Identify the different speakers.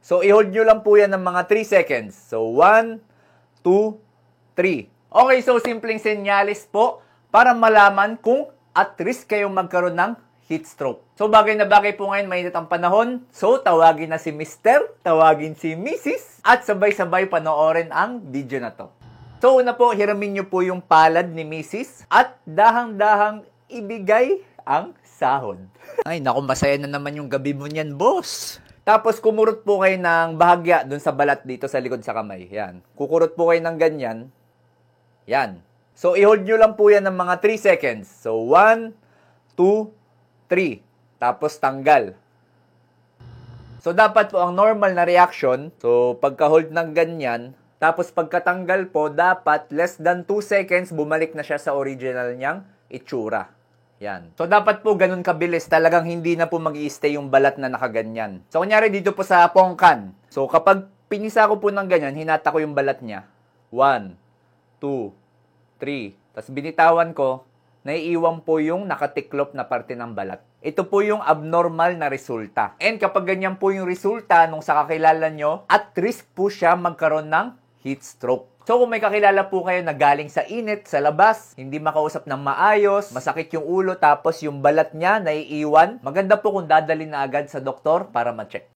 Speaker 1: So, i-hold nyo lang po yan ng mga 3 seconds. So, 1, 2, 3. Okay, so simpleng senyales po para malaman kung at risk kayong magkaroon ng heat stroke. So, bagay na bagay po ngayon, mainit ang panahon. So, tawagin na si Mr., tawagin si Mrs., at sabay-sabay panoorin ang video na to. So, una po, hiramin nyo po yung palad ni Mrs. at dahang-dahang ibigay ang sahod. Ay, naku, masaya na naman yung gabi mo niyan, boss. Tapos, kumurot po kayo ng bahagya dun sa balat dito sa likod sa kamay. Yan. Kukurot po kayo ng ganyan. Yan. So, i-hold nyo lang po yan ng mga 3 seconds. So, 1, 2, 3. Tapos, tanggal. So, dapat po ang normal na reaction. So, pagka-hold ng ganyan, tapos pagkatanggal po, dapat less than 2 seconds, bumalik na siya sa original niyang itsura. Yan. So, dapat po ganun kabilis. Talagang hindi na po mag-i-stay yung balat na nakaganyan. So, kunyari dito po sa pongkan. So, kapag pinisa ko po ng ganyan, hinata ko yung balat niya. 1, 2, 3. Tapos binitawan ko, naiiwan po yung nakatiklop na parte ng balat. Ito po yung abnormal na resulta. And kapag ganyan po yung resulta nung sa kakilala nyo, at risk po siya magkaroon ng heat stroke. So kung may kakilala po kayo na galing sa init, sa labas, hindi makausap ng maayos, masakit yung ulo, tapos yung balat niya naiiwan, maganda po kung dadalhin na agad sa doktor para ma-check.